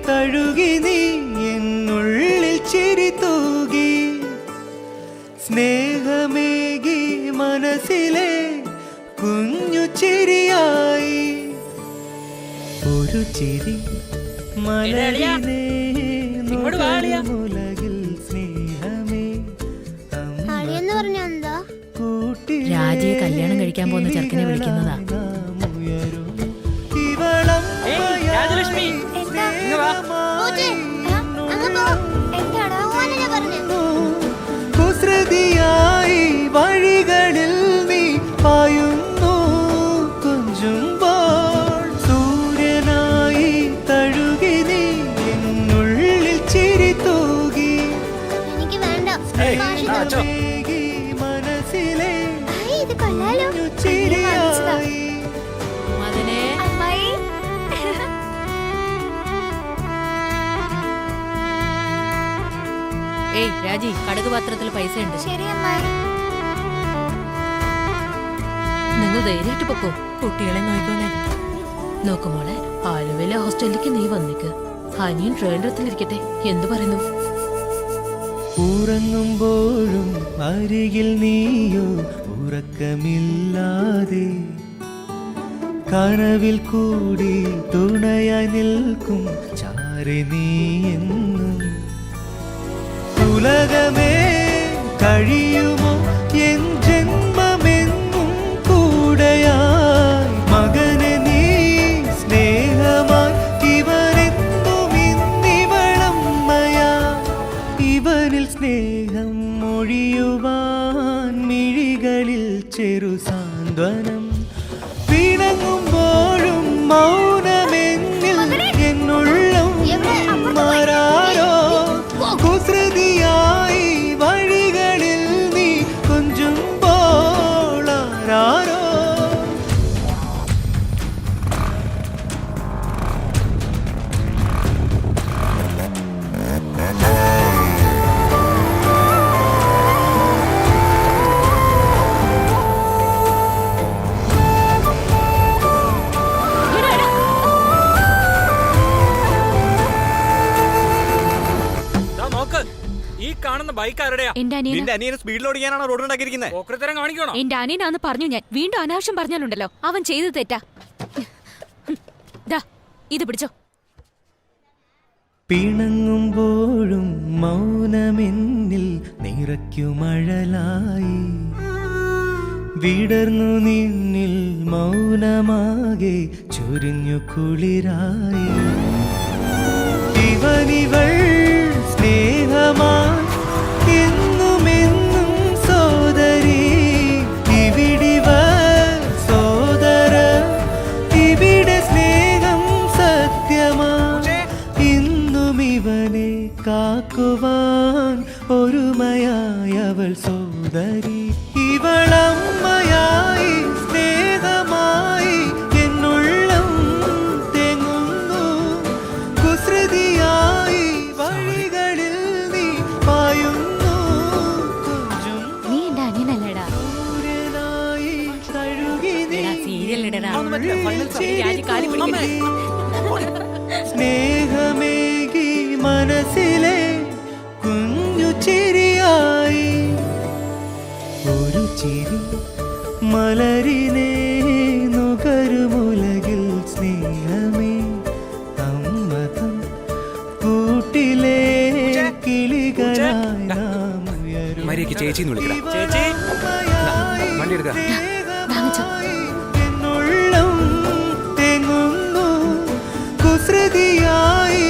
തഴുകി നീ എന്നുള്ളിൽ ചിരി തൂകി സ്നേഹമേകി മനസ്സിലെ കുഞ്ഞു ചിരിയായി ഒരു ചിരി മലരിനെ ഉലകിൽ സ്നേഹമേ രാജിയെ കല്യാണം കഴിക്കാൻ പോകുന്ന ചെറുക്കനെ വിളിക്കുന്നതാ. കുസൃതിയായി വഴികളിൽ നീ പായുന്നു കുഞ്ചുമ്പോൾ സൂര്യനായി തഴുകി നീ എന്നുള്ളിൽ ചിരി തൂകി മനസ്സിലെ ചിരിയായി ഏയ് രാജി, കടുക് പാത്രത്തിൽ പൈസ ഉണ്ട്. നിങ്ങൾ ധൈര്യമായിട്ട് പൊക്കോ, കുട്ടികളെ നോക്കോനെ. നോക്കുമോളെ, ആലുവയിലെ ഹോസ്റ്റലിലേക്ക് നീ വന്നിക്ക്. ഹനിയും ട്രെയിനത്തിലിരിക്കട്ടെ. എന്തു പറയുന്നു? ഉറങ്ങുമ്പോഴും അരികിൽ നീയോ ഉറക്കമില്ലാതെ കനവിൽ കൂടി തുണയായി നിൽക്കും ചാരി നീ എന്നും ഉലകമേ കഴിയുമോ എൻ ജന്മമെന്നും കൂടെയായി മകനെ നീ സ്നേഹമായി ഇവരെന്നും ഇന്നിവളമ്മയാ ഇവനിൽ സ്നേഹം മൊഴിയുവാൻ മിഴികളിൽ ചെറു സാന്ത്വനം പിണങ്ങുമ്പോഴും മൗനമെന്നിൽ എന്നുള്ളം മാറാരോ കുസൃതിയായി വഴികളിൽ നീ കൊഞ്ചുമ്പോൾ ആരാരോ എന്റെ അനിയനാന്ന് പറഞ്ഞു ഞാൻ. വീണ്ടും അനാവശ്യം പറഞ്ഞാലുണ്ടല്ലോ, അവൻ ചെയ്തു തെറ്റാ. ഇത് പിടിച്ചോ. പിണങ്ങുമ്പോഴും മൗനമെന്നിൽ നിറയ്ക്കുമഴലായി വിടർന്നു നിന്നിൽ മൗനമാകെ ചൊരിഞ്ഞു കുളിരായി ഇവനിവൾ സ്നേഹമായി എന്നുമെന്നും സോദരി ഇവിടിവ സോദര ഇവിടെ സ്നേഹം സത്യമാ ഇന്നും ഇവനെ കാക്കുവാൻ ഒരുമയായി അവൾ സോദരി ഇവളമ്മയായി സ്നേഹമായി എന്നുള്ളം തെങ്ങുന്നു കുസൃതിയായി വഴികളിൽ നീ പായുന്നു കുഞ്ചും നീ എന്റെ അനിയനല്ലടാ. സൂര്യനായി തഴുകി നീ സ്നേഹമേകി മനസ്സിലെ കുഞ്ഞു ചിരിയായി ഒരു ചിരി മലരിനെ നുകരുമുലകിൽ സ്നേഹമേ അമ്മതം കൂട്ടിലെ കിളികളായി നാം ഉയരും എന്നുള്ളം തെങ്ങുന്നു കുസൃതിയായി